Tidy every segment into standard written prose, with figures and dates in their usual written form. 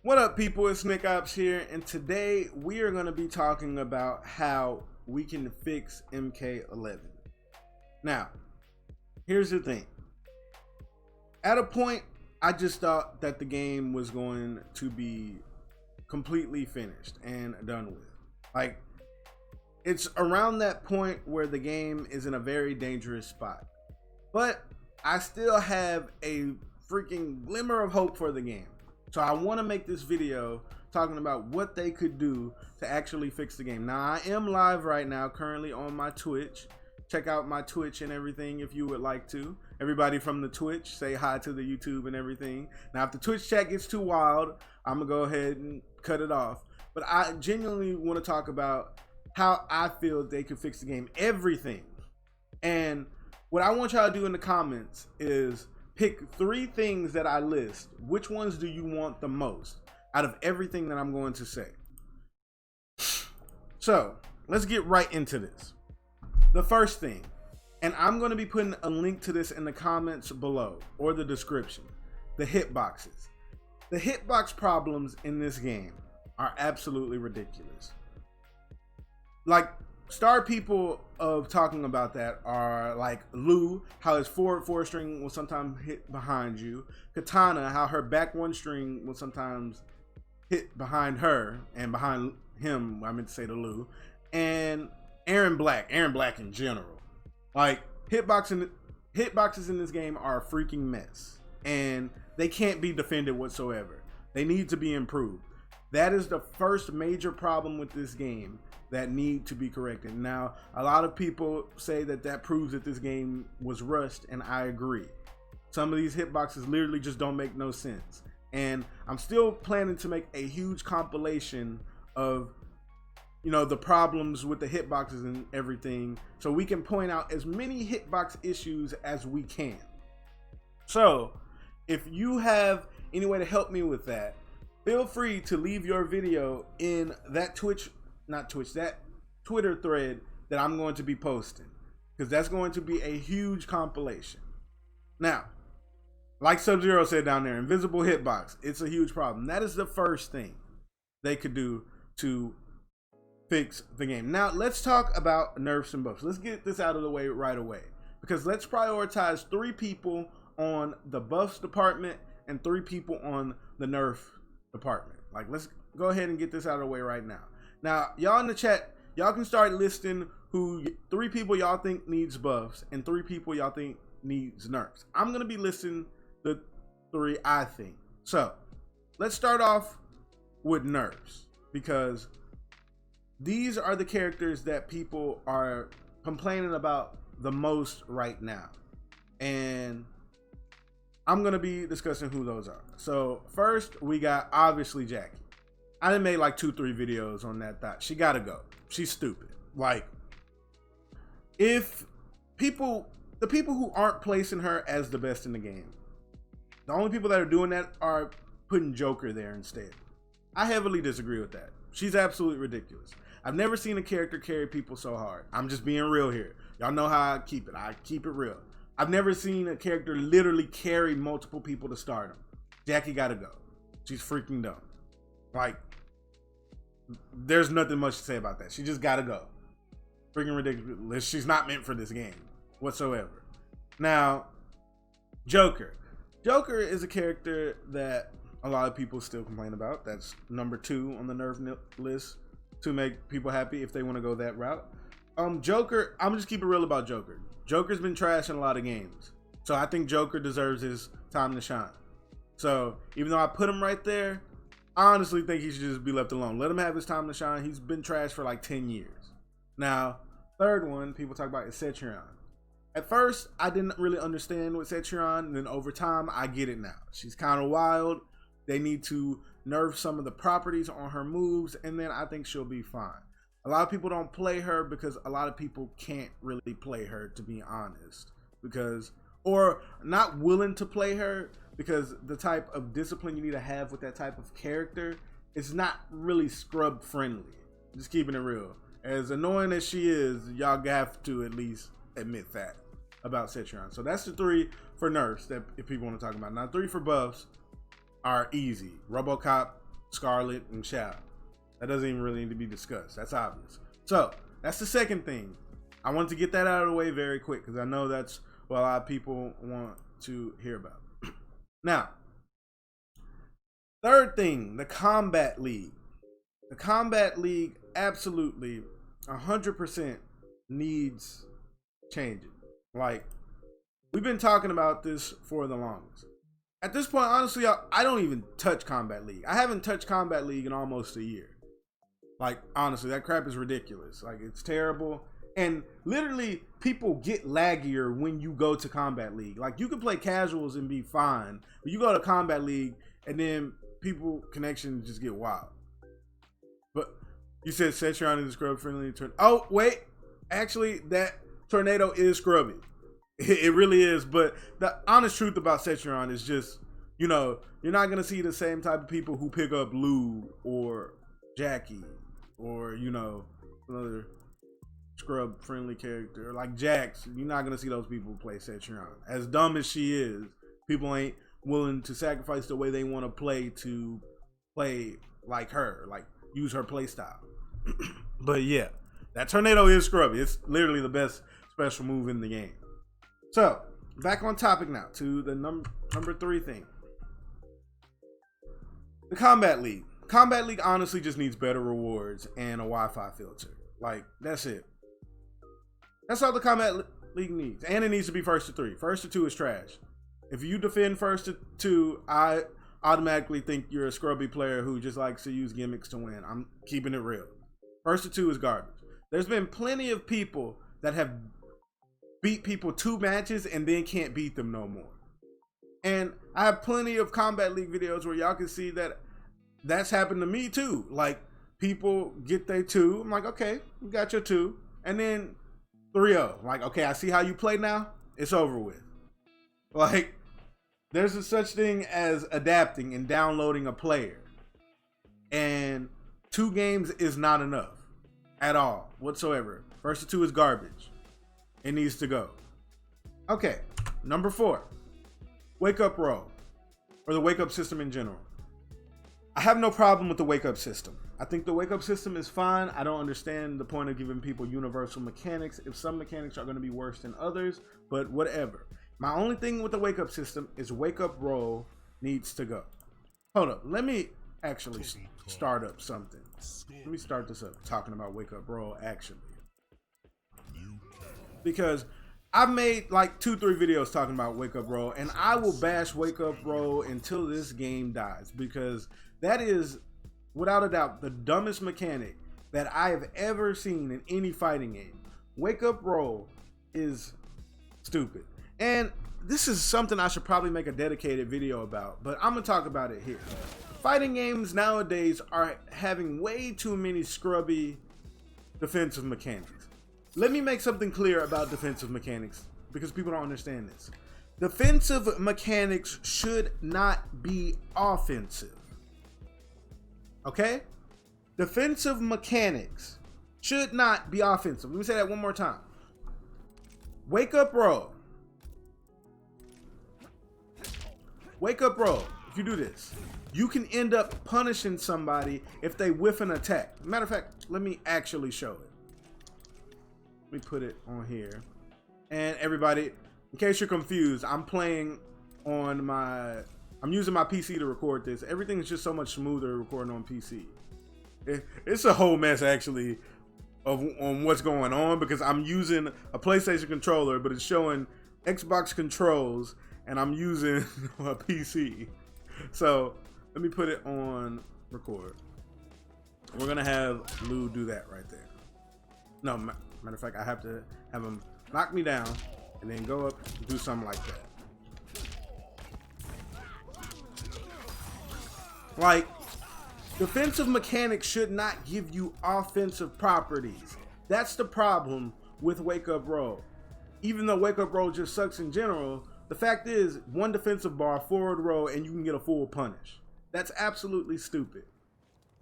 What up, people? It's Nick Ops here, and today we are going to be talking about how we can fix MK11. Now, here's the thing. At a point, I just thought that the game was going to be completely finished and done with. Like, it's around that point where the game is in a very dangerous spot. But I still have a freaking glimmer of hope for the game. So I want to make this video talking about what they could do to actually fix the game. Now, I am live right now, currently on my Twitch. Check out my Twitch and everything if you would like to. Everybody from the Twitch, say hi to the YouTube and everything. Now, if the Twitch chat gets too wild, I'm going to go ahead and cut it off. But I genuinely want to talk about how I feel they could fix the game. Everything. And what I want y'all to do in the comments is pick 3 things that I list. Which ones do you want the most out of everything that I'm going to say? So let's get right into this. The first thing, and I'm going to be putting a link to this in the comments below or the description, the hitboxes. The hitbox problems in this game are absolutely ridiculous. Like, star people of talking about that are like Lou, how his forward 4 string will sometimes hit behind you. Katana, how her back 1 string will sometimes hit behind her and behind him. I meant to say to Lou. And Aaron Black in general. Like, hitboxes in this game are a freaking mess. And they can't be defended whatsoever. They need to be improved. That is the first major problem with this game that need to be corrected. Now, a lot of people say that proves that this game was rushed, and I agree. Some of these hitboxes literally just don't make no sense. And I'm still planning to make a huge compilation of, you know, the problems with the hitboxes and everything, so we can point out as many hitbox issues as we can. So, if you have any way to help me with that, feel free to leave your video in that that Twitter thread that I'm going to be posting, because that's going to be a huge compilation. Now, like Sub-Zero said down there, invisible hitbox, it's a huge problem. That is the first thing they could do to fix the game. Now, let's talk about nerfs and buffs. Let's get this out of the way right away, because let's prioritize 3 people on the buffs department and 3 people on the nerf department. Like, let's go ahead and get this out of the way right now. Now, y'all in the chat, y'all can start listing who 3 people y'all think needs buffs and 3 people y'all think needs nerfs. I'm going to be listing the 3 I think. So, let's start off with nerfs, because these are the characters that people are complaining about the most right now. And I'm going to be discussing who those are. So, first, we got obviously Jackie. I done made like 2-3 videos on that thought. She gotta go. She's stupid. Like, if the people who aren't placing her as the best in the game, the only people that are doing that are putting Joker there instead. I heavily disagree with that. She's absolutely ridiculous. I've never seen a character carry people so hard. I'm just being real here. Y'all know how I keep it. I keep it real. I've never seen a character literally carry multiple people to stardom. Jackie gotta go. She's freaking dumb. Like, there's nothing much to say about that. She just gotta go. Freaking ridiculous. She's not meant for this game whatsoever. Now, Joker. Joker is a character that a lot of people still complain about. That's number 2 on the nerf list to make people happy if they want to go that route. Joker, I'm just keep it real about Joker. Joker's been trash in a lot of games. So I think Joker deserves his time to shine. So even though I put him right there, I honestly think he should just be left alone. Let him have his time to shine. He's been trash for like 10 years. Now, third one people talk about is Cetrion. At first, I didn't really understand with Cetrion, and then over time, I get it now. She's kind of wild. They need to nerf some of the properties on her moves, and then I think she'll be fine. A lot of people don't play her because a lot of people can't really play her, to be honest. Or not willing to play her, because the type of discipline you need to have with that type of character is not really scrub friendly. Just keeping it real. As annoying as she is, y'all have to at least admit that about Cetrion. So that's the 3 for nerfs that if people want to talk about. Now, 3 for buffs are easy. RoboCop, Scarlet and Shao. That doesn't even really need to be discussed. That's obvious. So that's the second thing. I want to get that out of the way very quick because I know that's what a lot of people want to hear about. Now, third thing, the Combat League. The Combat League absolutely 100% needs changing. Like, we've been talking about this for the longest. At this point, honestly, I don't even touch Combat League. I haven't touched Combat League in almost a year. Like, honestly, that crap is ridiculous. Like, it's terrible. And literally, people get laggier when you go to Combat League. Like, you can play casuals and be fine, but you go to Combat League, and then people connections just get wild. But you said Setron is scrub friendly. Oh, wait. Actually, that tornado is scrubby. It really is. But the honest truth about Setron is just, you know, you're not going to see the same type of people who pick up Lou or Jackie or, you know, another scrub friendly character like Jax. You're not going to see those people play Setron. As dumb as she is, people ain't willing to sacrifice the way they want to play like her, like use her play style. But yeah, that tornado is scrubby. It's literally the best special move in the game. So back on topic now to the number 3 thing. The Combat League. Combat League honestly just needs better rewards and a Wi-Fi filter. Like, that's it. That's all the Combat League needs. And it needs to be first to 3. First to 2 is trash. If you defend first to 2, I automatically think you're a scrubby player who just likes to use gimmicks to win. I'm keeping it real. First to 2 is garbage. There's been plenty of people that have beat people 2 matches and then can't beat them no more. And I have plenty of Combat League videos where y'all can see that that's happened to me too. Like, people get their 2. I'm like, okay, you got your 2. And then 3-0. Like, okay, I see how you play now. It's over with. Like, there's a such thing as adapting and downloading a player. And 2 games is not enough at all whatsoever. First to 2 is garbage. It needs to go. Okay, number 4. Wake up roll. Or the wake up system in general. I have no problem with the wake up system. I think the wake up system is fine. I don't understand the point of giving people universal mechanics if some mechanics are going to be worse than others, but whatever. My only thing with the wake up system is wake up roll needs to go. Hold up. Let me actually start up something. Let me start this up talking about wake up roll actually. Because I've made like 2-3 videos talking about wake up roll, and I will bash wake up roll until this game dies, because that is without a doubt the dumbest mechanic that I have ever seen in any fighting game. Wake up roll is stupid. And this is something I should probably make a dedicated video about, but I'm gonna talk about it here. Fighting games nowadays are having way too many scrubby defensive mechanics. Let me make something clear about defensive mechanics, because people don't understand this. Defensive mechanics should not be offensive. Okay? Defensive mechanics should not be offensive. Let me say that one more time. Wake up roll. Wake up roll. If you do this, you can end up punishing somebody if they whiff an attack. Matter of fact, let me actually show it. Let me put it on here. And everybody, in case you're confused, I'm using my PC to record this. Everything's just so much smoother recording on PC. It's a whole mess actually on what's going on, because I'm using a PlayStation controller, but it's showing Xbox controls, and I'm using a PC. So let me put it on record. We're gonna have Lou do that right there. No, matter of fact, I have to have him knock me down and then go up and do something like that. Like, defensive mechanics should not give you offensive properties. That's the problem with wake up roll. Even though wake up roll just sucks in general, the fact is, 1 defensive bar, forward roll, and you can get a full punish. That's absolutely stupid.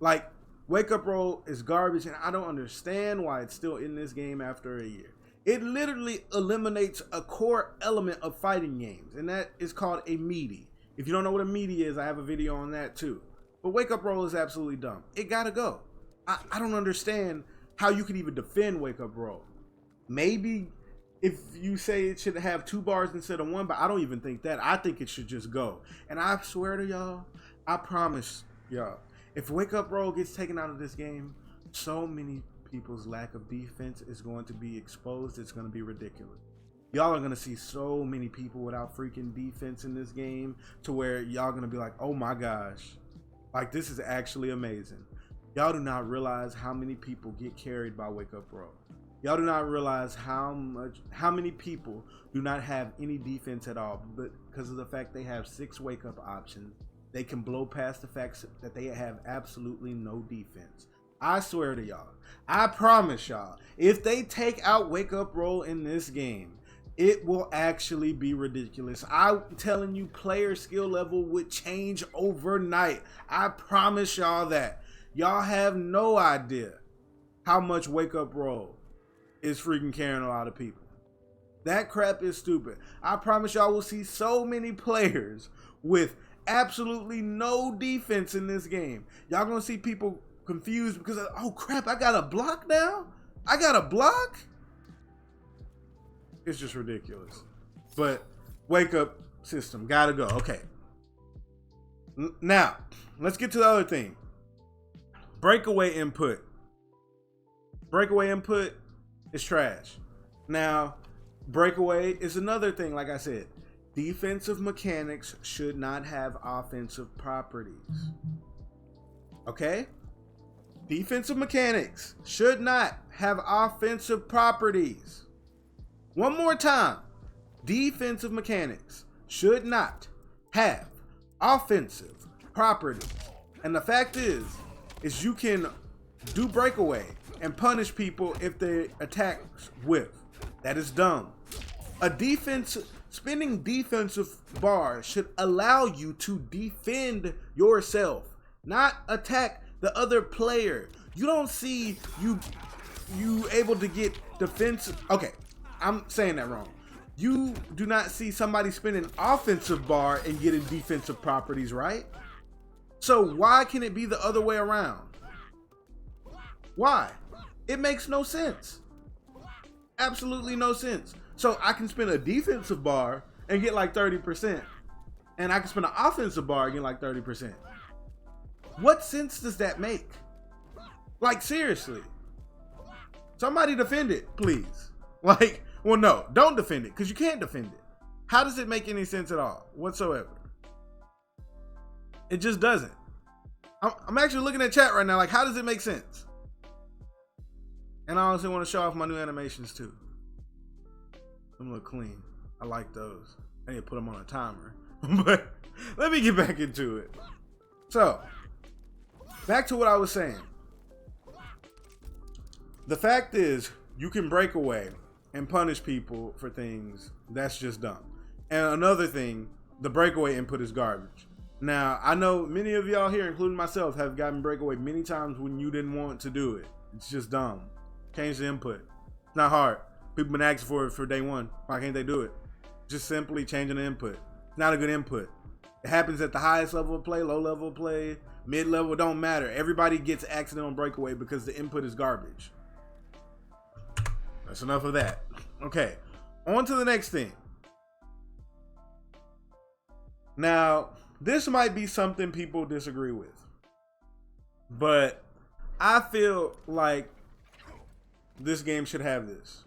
Like, wake up roll is garbage, and I don't understand why it's still in this game after a year. It literally eliminates a core element of fighting games, and that is called a meaty. If you don't know what a meaty is, I have a video on that too. But wake up roll is absolutely dumb. It gotta go. I don't understand how you could even defend wake up roll. Maybe if you say it should have 2 bars instead of 1, but I don't even think that. I think it should just go. And I swear to y'all, I promise y'all, if wake up roll gets taken out of this game, so many people's lack of defense is going to be exposed. It's going to be ridiculous. Y'all are going to see so many people without freaking defense in this game to where y'all going to be like, oh my gosh, like this is actually amazing. Y'all do not realize how many people get carried by wake up roll. Y'all do not realize how many people do not have any defense at all, but because of the fact they have 6 wake up options, they can blow past the fact that they have absolutely no defense. I swear to y'all, I promise y'all, if they take out wake up roll in this game, it will actually be ridiculous. I'm telling you, player skill level would change overnight. I promise y'all that. Y'all have no idea how much wake up roll is freaking carrying a lot of people. That crap is stupid. I promise y'all will see so many players with absolutely no defense in this game. Y'all gonna see people confused because of, oh crap, I got a block now? I got a block? It's just ridiculous. But wake up system, gotta go. Okay. Now, let's get to the other thing. Breakaway input. Breakaway input is trash. Now, breakaway is another thing, like I said. Defensive mechanics should not have offensive properties. Okay? Defensive mechanics should not have offensive properties. One more time. Defensive mechanics should not have offensive properties. And the fact is you can do breakaway and punish people if their attacks whiff. That is dumb. Spending defensive bars should allow you to defend yourself, not attack the other player. You don't see you able to get defensive. Okay, I'm saying that wrong. You do not see somebody spending offensive bar and getting defensive properties, right? So why can it be the other way around? Why? It makes no sense. Absolutely no sense. So I can spend a defensive bar and get like 30%. And I can spend an offensive bar and get like 30%. What sense does that make? Like seriously. Somebody defend it, please. Like, well no, don't defend it because you can't defend it. How does it make any sense at all whatsoever? It just doesn't. I'm actually looking at chat right now like, how does it make sense? And I honestly want to show off my new animations too. Them look clean. I like those. I need to put them on a timer. But let me get back into it. So, back to what I was saying. The fact is, you can break away and punish people for things. That's just dumb. And another thing, the breakaway input is garbage. Now, I know many of y'all here, including myself, have gotten breakaway many times when you didn't want to do it. It's just dumb. Change the input. It's not hard. People been asking for it for day one. Why can't they do it? Just simply changing the input. It's not a good input. It happens at the highest level of play, low level of play, mid level, don't matter. Everybody gets accidental breakaway because the input is garbage. That's enough of that. Okay, on to the next thing. Now, this might be something people disagree with, but I feel like this game should have this.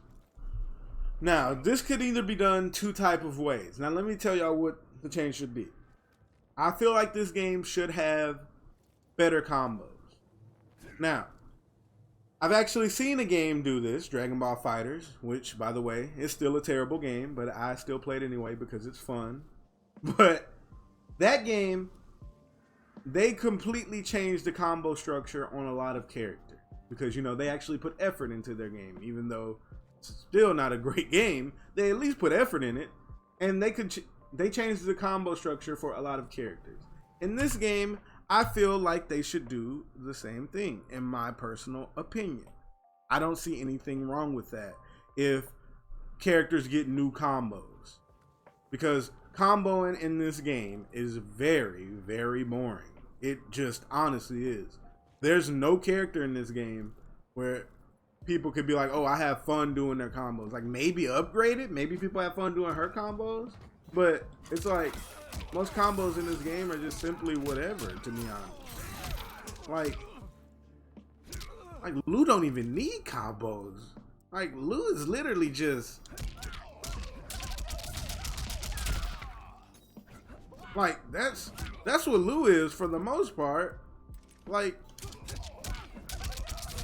Now, this could either be done 2 types of ways. Now, let me tell y'all what the change should be. I feel like this game should have better combos. Now, I've actually seen a game do this, Dragon Ball FighterZ, which, by the way, is still a terrible game, but I still play it anyway because it's fun. But that game, they completely changed the combo structure on a lot of characters because, you know, they actually put effort into their game, even though it's still not a great game. They at least put effort in it, and they changed the combo structure for a lot of characters. In this game, I feel like they should do the same thing, in my personal opinion. I don't see anything wrong with that if characters get new combos, because comboing in this game is very, very boring. It just honestly is. There's no character in this game where people could be like, oh, I have fun doing their combos. Like, maybe upgraded, maybe people have fun doing her combos, but it's like most combos in this game are just simply whatever, to be honest. Like Lou don't even need combos. Like, Lou is literally just like, that's what Lou is for the most part. Like,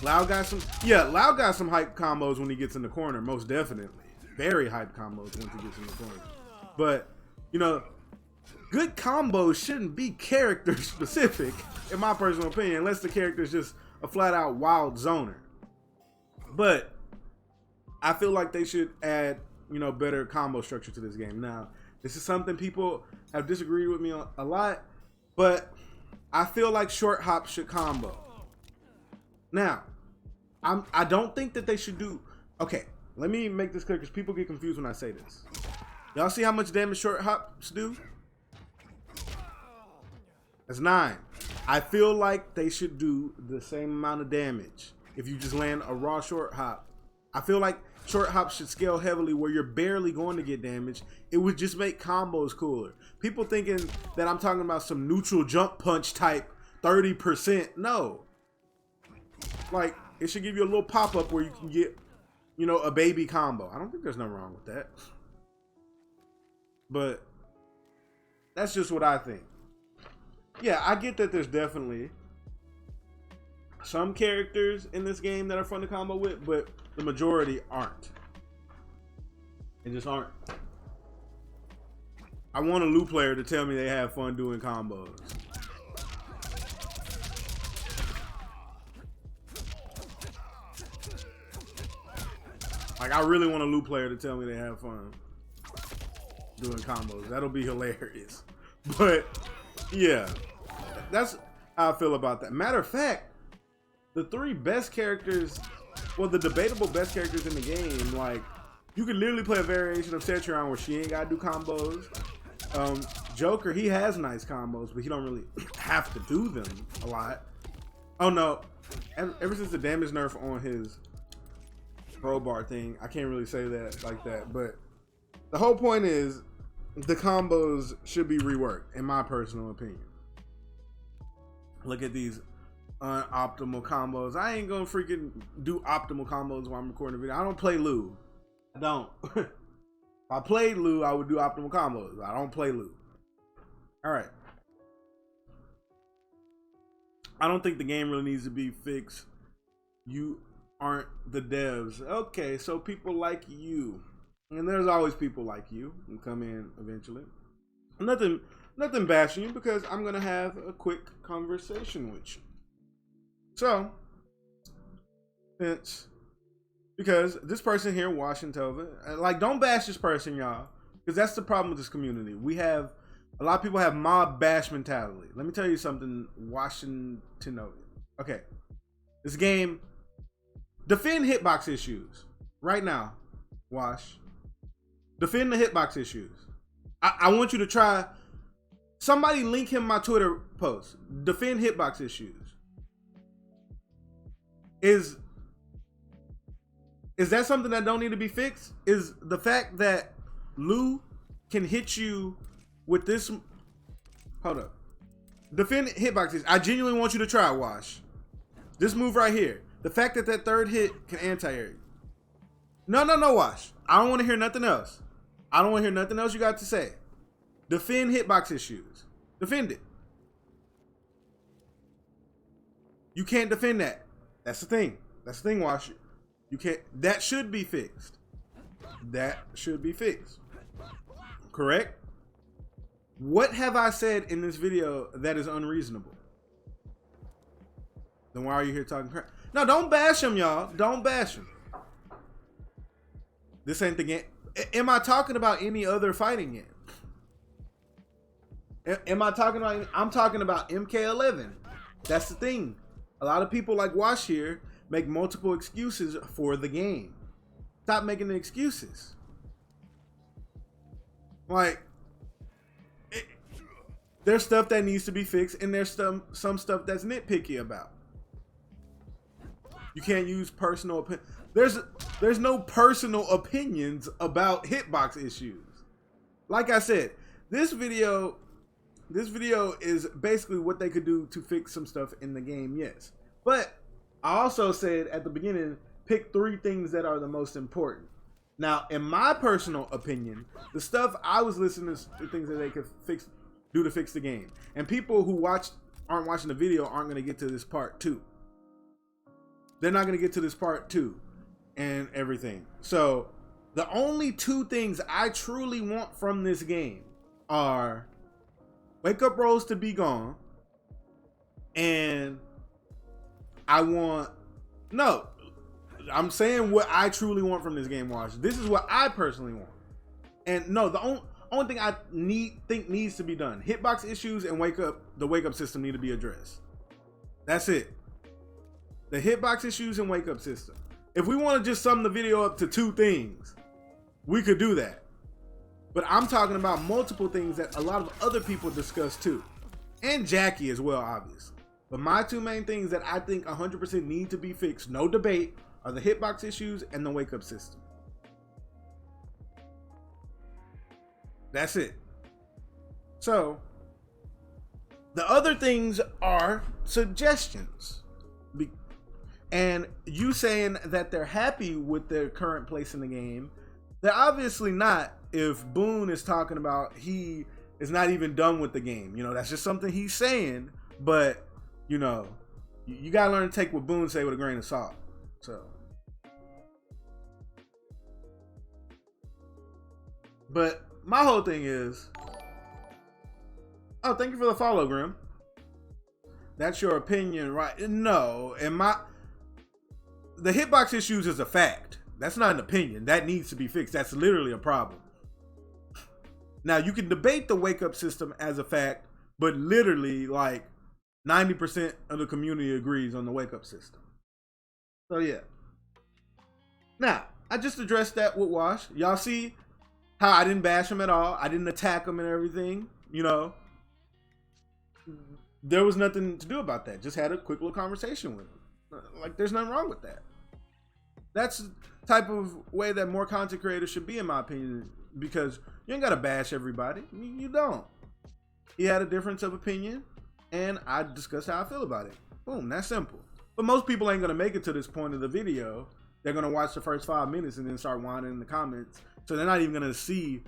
Loud got some hype combos when he gets in the corner, most definitely. Very hype combos once he gets in the corner. But, you know, good combos shouldn't be character specific, in my personal opinion, unless the character is just a flat out wild zoner. But I feel like they should add, you know, better combo structure to this game. Now, this is something people have disagreed with me on a lot, but I feel like short hop should combo. Now, I don't think that they should do. Okay, let me make this clear because people get confused when I say this. Y'all see how much damage short hops do? That's 9. I feel like they should do the same amount of damage if you just land a raw short hop. I feel like short hops should scale heavily where you're barely going to get damage. It would just make combos cooler. People thinking that I'm talking about some neutral jump punch type 30%. No. Like, it should give you a little pop-up where you can get, you know, a baby combo. I don't think there's nothing wrong with that. But that's just what I think. Yeah, I get that there's definitely some characters in this game that are fun to combo with, but the majority aren't. They just aren't. I want a Lou player to tell me they have fun doing combos. Like, I really want a Lou player to tell me they have fun doing combos. That'll be hilarious. But yeah, that's how I feel about that. Matter of fact, the 3 best characters, well, the debatable best characters in the game, like, you can literally play a variation of Tetrion where she ain't gotta do combos. Joker, he has nice combos, but he don't really have to do them a lot. Oh no, ever since the damage nerf on his crowbar thing, I can't really say that like that, but the whole point is the combos should be reworked, in my personal opinion. Look at these unoptimal combos. I ain't gonna freaking do optimal combos while I'm recording a video. I don't play Lou. I don't. If I played Lou, I would do optimal combos. I don't play Lou. All right. I don't think the game really needs to be fixed. You aren't the devs. Okay, so people like you. And there's always people like you who come in eventually. Nothing bashing you, because I'm gonna have a quick conversation with you. So, because this person here, Washington, like, don't bash this person, y'all, because that's the problem with this community. We have a lot of people have mob bash mentality. Let me tell you something, Washington. Okay, this game, defend hitbox issues right now. Wash, defend the hitbox issues. I want you to try. Somebody link him my Twitter post. Defend hitbox issues. Is that something that don't need to be fixed? Is the fact that Lou can hit you with this? Hold up. Defend hitboxes. I genuinely want you to try, Wash. This move right here. The fact that that third hit can anti-air you. No, Wash. I don't want to hear nothing else. I don't want to hear nothing else you got to say. Defend hitbox issues. Defend it. You can't defend that. That's the thing. That's the thing, Wash. You can't. That should be fixed. That should be fixed. Correct? What have I said in this video that is unreasonable? Then why are you here talking crap? No, don't bash him, y'all. Don't bash him. This ain't the game. Am I talking about any other fighting game? Am I talking about? I'm talking about MK11. That's the thing. A lot of people like Wash here make multiple excuses for the game. Stop making the excuses. Like, there's stuff that needs to be fixed, and there's some stuff that's nitpicky about. You can't use personal opinion. There's no personal opinions about hitbox issues. Like I said, this video is basically what they could do to fix some stuff in the game, yes. But I also said at the beginning, pick 3 things that are the most important. Now, in my personal opinion, the stuff I was listening to things that they could do to fix the game. And people who aren't watching the video aren't going to get to this part 2. They're not going to get to this part 2 and everything. So the only 2 things I truly want from this game are wake up rolls to be gone, and I'm saying what I truly want from this game, Wash. This is what I personally want. And no, the only thing I think needs to be done, hitbox issues and the wake up system need to be addressed. That's it. The hitbox issues and wake up system. If we want to just sum the video up to 2 things, we could do that. But I'm talking about multiple things that a lot of other people discuss too. And Jackie as well, obviously. But my 2 main things that I think 100% need to be fixed, no debate, are the hitbox issues and the wake up system. That's it. So, the other things are suggestions. And you saying that they're happy with their current place in the game, they're obviously not if Boone is talking about he is not even done with the game. You know, that's just something he's saying, but, you know, you gotta learn to take what Boone say with a grain of salt. So, but my whole thing is, oh, thank you for the follow, Grim. That's your opinion, right? No, the hitbox issues is a fact. That's not an opinion. That needs to be fixed. That's literally a problem. Now, you can debate the wake up system as a fact, but literally like 90% of the community agrees on the wake up system. So yeah. Now, I just addressed that with Wash. Y'all see how I didn't bash him at all. I didn't attack him and everything, you know. There was nothing to do about that. Just had a quick little conversation with him. Like, there's nothing wrong with that. That's the type of way that more content creators should be, in my opinion, because you ain't gotta bash everybody. You don't. He had a difference of opinion, and I discussed how I feel about it. Boom, that's simple. But most people ain't gonna make it to this point of the video. They're gonna watch the first 5 minutes and then start whining in the comments. So they're not even gonna see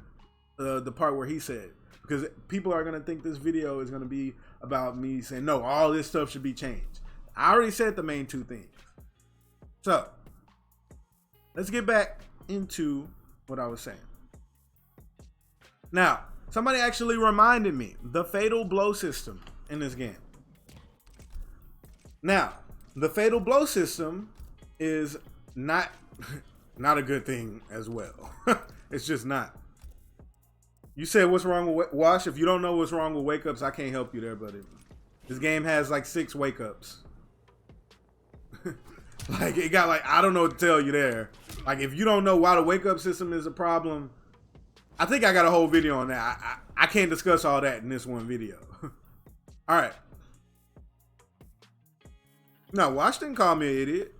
the part where he said, because people are gonna think this video is gonna be about me saying, no, all this stuff should be changed. I already said the main 2 things. So let's get back into what I was saying. Now, somebody actually reminded me the fatal blow system in this game. Now, the fatal blow system is not a good thing as well. It's just not. You said what's wrong with Wash? If you don't know what's wrong with wake ups, I can't help you there, buddy. This game has like 6 wake ups. Like, it got like, I don't know what to tell you there. Like, if you don't know why the wake up system is a problem, I think I got a whole video on that. I can't discuss all that in this one video. All right. No, Wash didn't call me an idiot.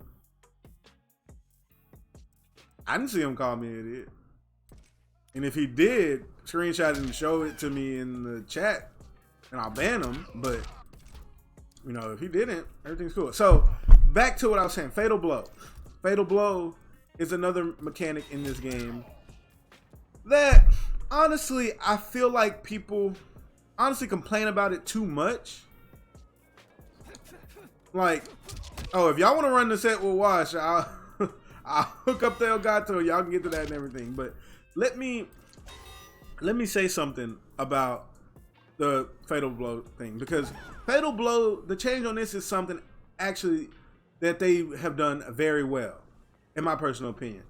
I didn't see him call me an idiot. And if he did, screenshot it and show it to me in the chat, and I'll ban him. But, you know, if he didn't, everything's cool. So, back to what I was saying. Fatal blow. Fatal blow is another mechanic in this game that, honestly, I feel like people honestly complain about it too much. Like, oh, if y'all want to run the set with Wash, I'll hook up the Elgato. Y'all can get to that and everything. But let me say something about the fatal blow thing, because fatal blow, the change on this is something actually that they have done very well, in my personal opinion.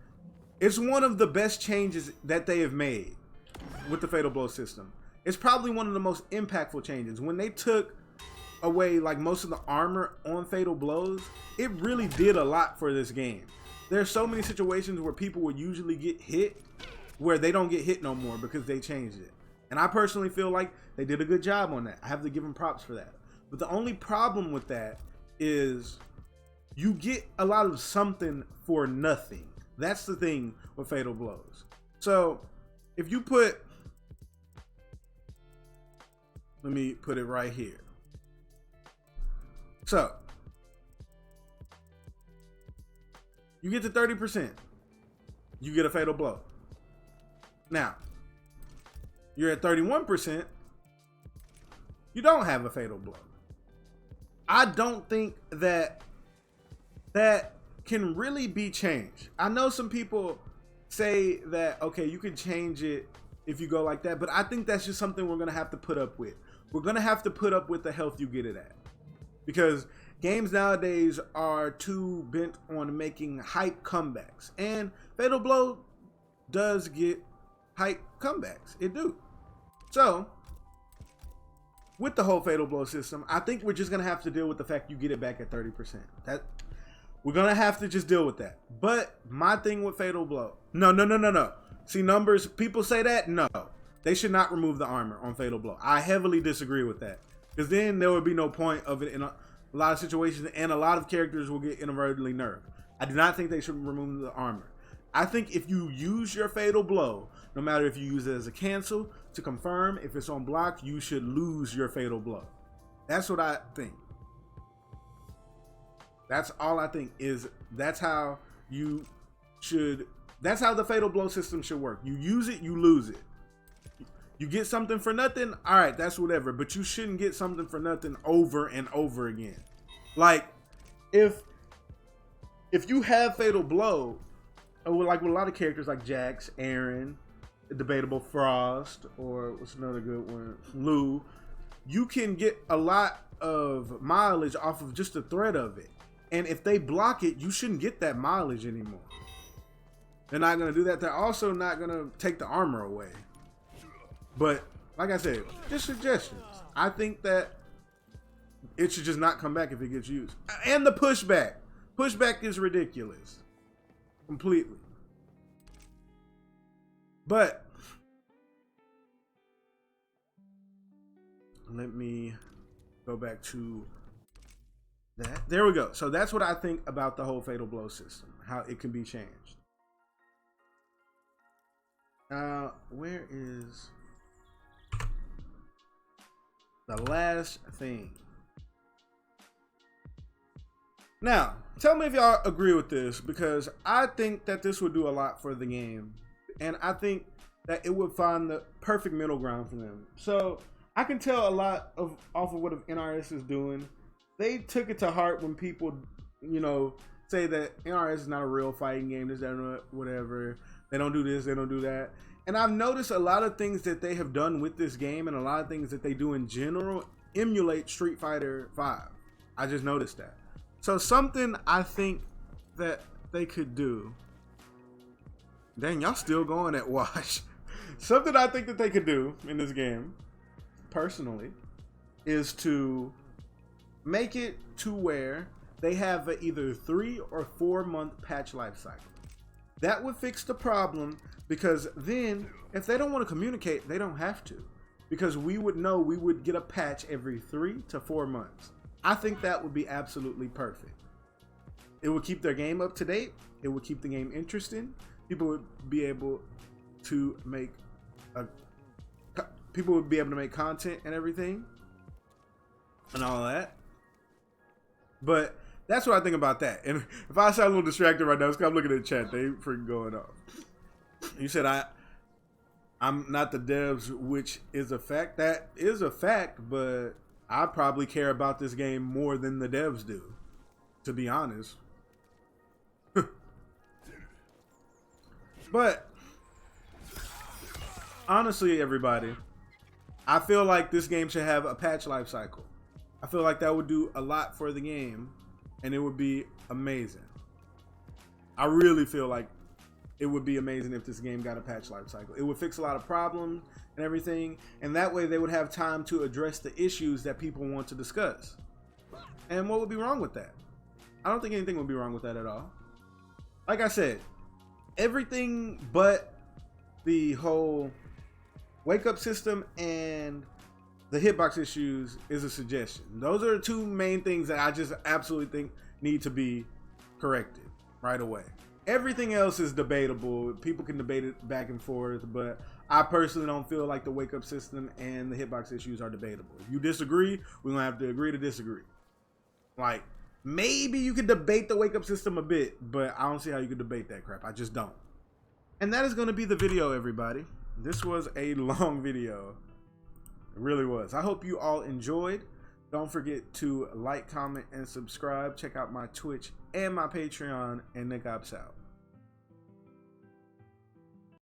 It's one of the best changes that they have made with the fatal blow system. It's probably one of the most impactful changes. When they took away like most of the armor on fatal blows, it really did a lot for this game. There's so many situations where people would usually get hit where they don't get hit no more because they changed it. And I personally feel like they did a good job on that. I have to give them props for that. But the only problem with that is you get a lot of something for nothing. That's the thing with Fatal Blows. So if you put, let me put it right here. So you get to 30%, you get a Fatal Blow. Now you're at 31%, you don't have a Fatal Blow. I don't think that can really be changed. I know some people say that, okay, you can change it if you go like that, but I think that's just something we're gonna have to put up with. We're gonna have to put up with the health you get it at, because games nowadays are too bent on making hype comebacks, and Fatal Blow does get hype comebacks. It do. So with the whole Fatal Blow system, I think we're just gonna have to deal with the fact you get it back at 30%. That we're gonna have to just deal with that. But my thing with Fatal Blow, no. See, numbers, people say that, no. They should not remove the armor on Fatal Blow. I heavily disagree with that, because then there would be no point of it in a lot of situations, and a lot of characters will get inadvertently nerfed. I do not think they should remove the armor. I think if you use your Fatal Blow, no matter if you use it as a cancel, to confirm, if it's on block, you should lose your Fatal Blow. That's what I think. That's all I think is, that's how you should, that's how the Fatal Blow system should work. You use it, you lose it. You get something for nothing, all right, that's whatever, but you shouldn't get something for nothing over and over again. Like, if you have Fatal Blow, like with a lot of characters like Jax, Aaron, debatable Frost, or what's another good one, Lou, you can get a lot of mileage off of just the threat of it. And if they block it, you shouldn't get that mileage anymore. They're not going to do that. They're also not going to take the armor away. But like I said, just suggestions. I think that it should just not come back if it gets used. And the pushback. Pushback is ridiculous. Completely. But let me go back to that. There we go. So that's what I think about the whole Fatal Blow system, how it can be changed. Where is the last thing? Now, tell me if y'all agree with this, because I think that this would do a lot for the game. And I think that it would find the perfect middle ground for them. So I can tell a lot off of what NRS is doing. They took it to heart when people, you know, say that NRS is not a real fighting game, this, that, whatever. They don't do this, they don't do that. And I've noticed a lot of things that they have done with this game, and a lot of things that they do in general emulate Street Fighter V. I just noticed that. So something I think that they could do. Dang, y'all still going at watch. Something I think that they could do in this game, personally, is to make it to where they have a either 3 or 4 month patch life cycle. That would fix the problem, because then if they don't want to communicate, they don't have to, because we would know we would get a patch every 3 to 4 months. I think that would be absolutely perfect. It would keep their game up to date. It would keep the game interesting. People would be able to make content and everything and all that. But that's what I think about that. And if I sound a little distracted right now, it's because I'm looking at the chat. They freaking going off. You said I'm not the devs, which is a fact. That is a fact, but I probably care about this game more than the devs do, to be honest. But honestly, everybody, I feel like this game should have a patch life cycle. I feel like that would do a lot for the game, and it would be amazing. I really feel like it would be amazing if this game got a patch life cycle. It would fix a lot of problems and everything, and that way they would have time to address the issues that people want to discuss. And what would be wrong with that? I don't think anything would be wrong with that at all. Like I said, everything but the whole wake up system and the hitbox issues is a suggestion. Those are the two main things that I just absolutely think need to be corrected right away. Everything else is debatable. People can debate it back and forth, but I personally don't feel like the wake up system and the hitbox issues are debatable. If you disagree, we're gonna have to agree to disagree. Like, maybe you could debate the wake up system a bit, but I don't see how you could debate that crap. I just don't. And that is gonna be the video, everybody. This was a long video. It really was. I hope you all enjoyed. Don't forget to like, comment, and subscribe. Check out my Twitch and my Patreon, and Nick Ops out.